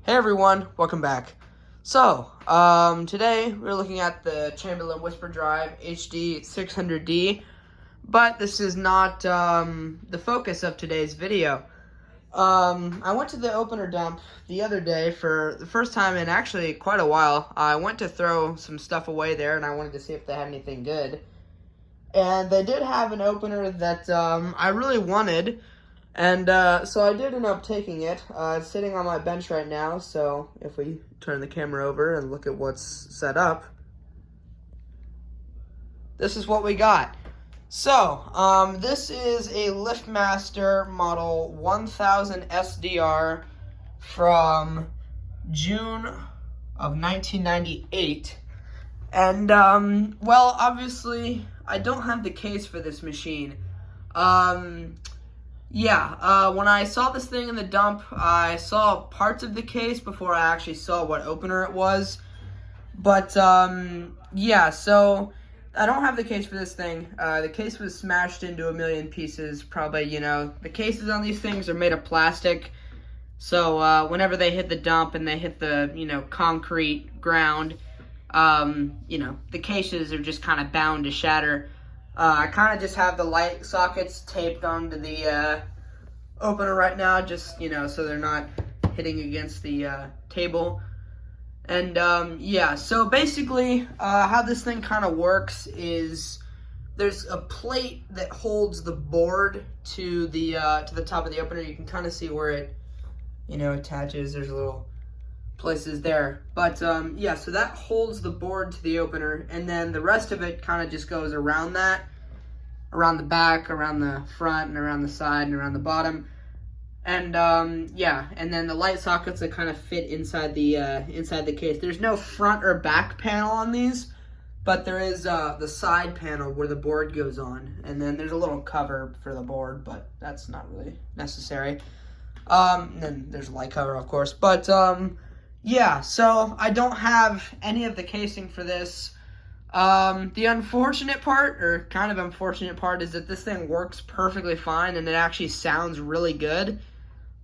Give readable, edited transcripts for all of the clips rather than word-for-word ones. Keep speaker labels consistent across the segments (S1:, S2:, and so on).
S1: Hey everyone, welcome back. So, today we're looking at the Chamberlain Whisper Drive HD 600D, but this is not the focus of today's video. I went to the opener dump the other day for the first time in actually quite a while. I went to throw some stuff away there and I wanted to see if they had anything good. And they did have an opener that I really wanted. And so I did end up taking it. It's sitting on my bench right now, so if we turn the camera over and look at what's set up, this is what we got. So, this is a LiftMaster model 1000 SDR from June of 1998. And, well, obviously, I don't have the case for this machine. When I saw this thing in the dump, I saw parts of the case before I actually saw what opener it was. But, so I don't have the case for this thing. The case was smashed into a million pieces. Probably, the cases on these things are made of plastic. So, whenever they hit the dump and they hit the, concrete ground, the cases are just kind of bound to shatter. I kind of just have the light sockets taped onto the opener right now, just, so they're not hitting against the table. And, so basically, how this thing kind of works is there's a plate that holds the board to the top of the opener. You can kind of see where it, attaches. There's little places there. But, so that holds the board to the opener, and then the rest of it kind of just goes around that, around the back, around the front, and around the side, and around the bottom. And, and then the light sockets that kind of fit inside the case. There's no front or back panel on these, but there is the side panel where the board goes on. And then there's a little cover for the board, but that's not really necessary. And then there's a light cover, of course. But, so I don't have any of the casing for this. The unfortunate part, or kind of unfortunate part, is that this thing works perfectly fine and it actually sounds really good,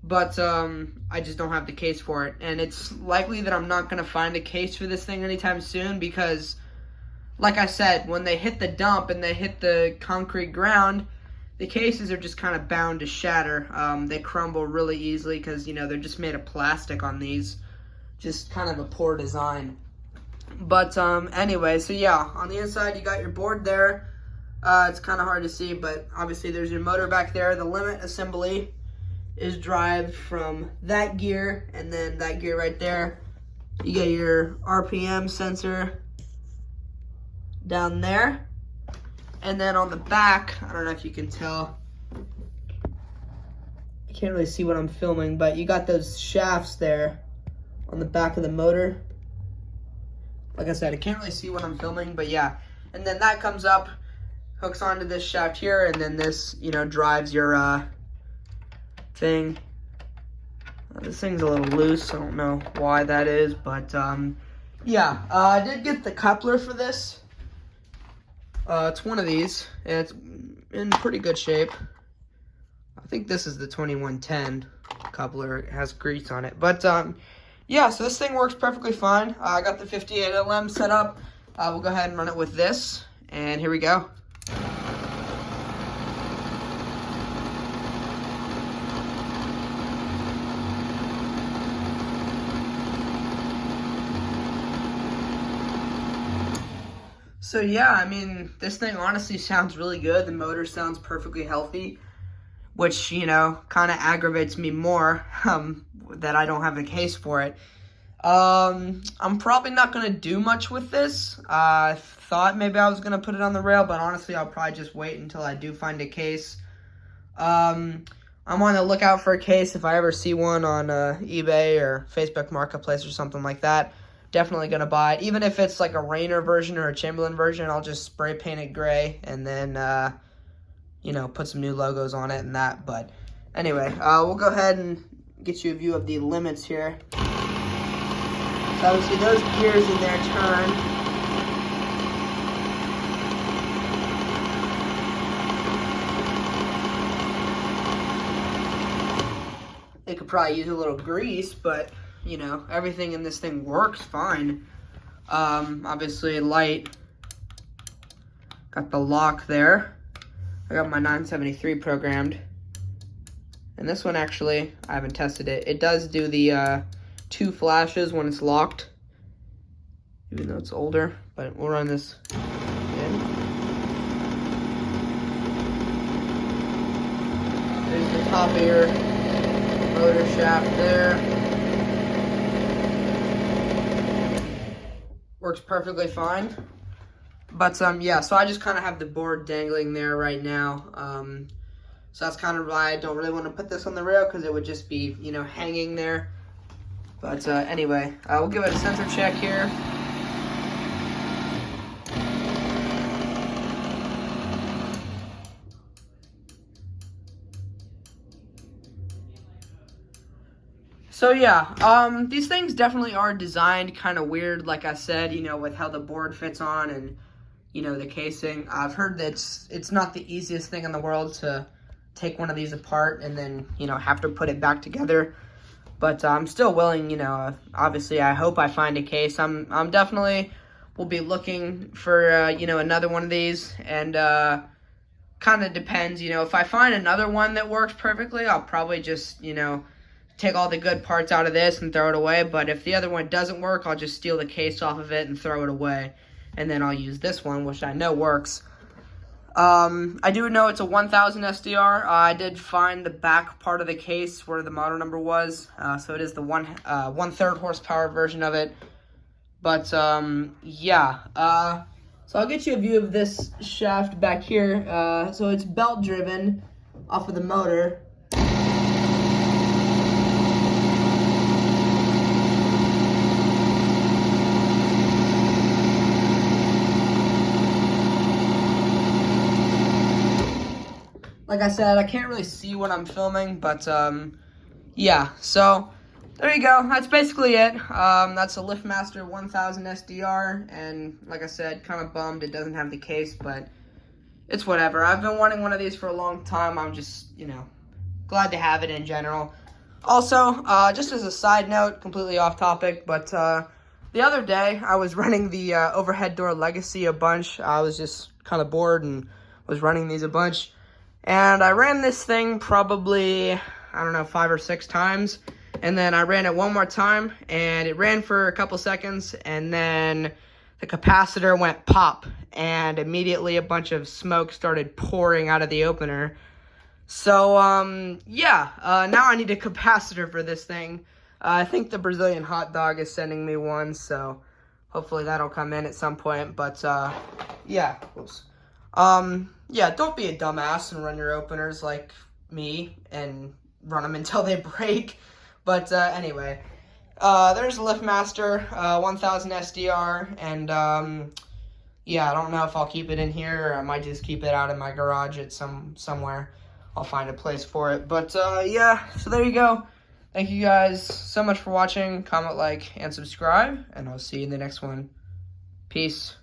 S1: but I just don't have the case for it. And it's likely that I'm not going to find a case for this thing anytime soon because, like I said, when they hit the dump and they hit the concrete ground, the cases are just kind of bound to shatter. They crumble really easily because, they're just made of plastic on these. Just kind of a poor design. But anyway, so on the inside you got your board there. It's kind of hard to see, but obviously there's your motor back there. The limit assembly is derived from that gear, and then that gear right there. You get your RPM sensor down there, and then on the back, I don't know if you can tell, I can't really see what I'm filming, but you got those shafts there on the back of the motor. Like I said, I can't really see what I'm filming, but and then that comes up, hooks onto this shaft here, and then this, drives your thing. This thing's a little loose. I don't know why that is, but I did get the coupler for this. It's one of these, and it's in pretty good shape. I think this is the 2110 coupler. It has grease on it, but so this thing works perfectly fine. I got the 58 LM set up. We'll go ahead and run it with this, and here we go. So this thing honestly sounds really good. The motor sounds perfectly healthy, which, kind of aggravates me more, that I don't have a case for it. I'm probably not going to do much with this. I thought maybe I was going to put it on the rail, but honestly, I'll probably just wait until I do find a case. I'm on the lookout for a case. If I ever see one on eBay or Facebook Marketplace or something like that, definitely going to buy it. Even if it's like a Rainer version or a Chamberlain version, I'll just spray paint it gray and then, put some new logos on it and that. But anyway, we'll go ahead and get you a view of the limits here. So obviously those gears in there turn. They could probably use a little grease, but you know, everything in this thing works fine. Obviously light, got the lock there. I got my 973 programmed. And this one actually, I haven't tested it. It does do the 2 flashes when it's locked, even though it's older, but we'll run this in. There's the top of your motor shaft there. Works perfectly fine. But yeah, so I just kind of have the board dangling there right now. So that's kind of why I don't really want to put this on the rail, because it would just be, you know, hanging there. But anyway, we'll give it a sensor check here. So yeah, these things definitely are designed kind of weird, like I said, you know, with how the board fits on and, you know, the casing. I've heard that it's not the easiest thing in the world to take one of these apart and then, you know, have to put it back together. But I'm still willing, you know, obviously I hope I find a case. I'm definitely will be looking for, you know, another one of these, and kind of depends, you know, if I find another one that works perfectly, I'll probably just, you know, take all the good parts out of this and throw it away. But if the other one doesn't work, I'll just steal the case off of it and throw it away. And then I'll use this one, which I know works. I do know it's a 1000 SDR. I did find the back part of the case where the model number was. So it is the 1/3 horsepower version of it. But yeah. So I'll get you a view of this shaft back here. So it's belt driven off of the motor. Like I said, I can't really see what I'm filming, but yeah, so there you go. That's basically it. That's a LiftMaster 1000 SDR, and like I said, kind of bummed it doesn't have the case, but it's whatever. I've been wanting one of these for a long time. I'm just, you know, glad to have it in general. Also, just as a side note, completely off topic, but the other day I was running the overhead door Legacy a bunch. I was just kind of bored and was running these a bunch. And I ran this thing probably, I don't know, 5 or 6 times. And then I ran it one more time, and it ran for a couple seconds, and then the capacitor went pop, and immediately a bunch of smoke started pouring out of the opener. So, yeah, now I need a capacitor for this thing. I think the Brazilian hot dog is sending me one, so hopefully that'll come in at some point. But, yeah, oops. Yeah, don't be a dumbass and run your openers like me and run them until they break. But anyway, there's a LiftMaster 1000 SDR, and yeah, I don't know if I'll keep it in here, or I might just keep it out in my garage at somewhere. I'll find a place for it. But yeah, so there you go. Thank you guys so much for watching. Comment, like, and subscribe, and I'll see you in the next one. Peace.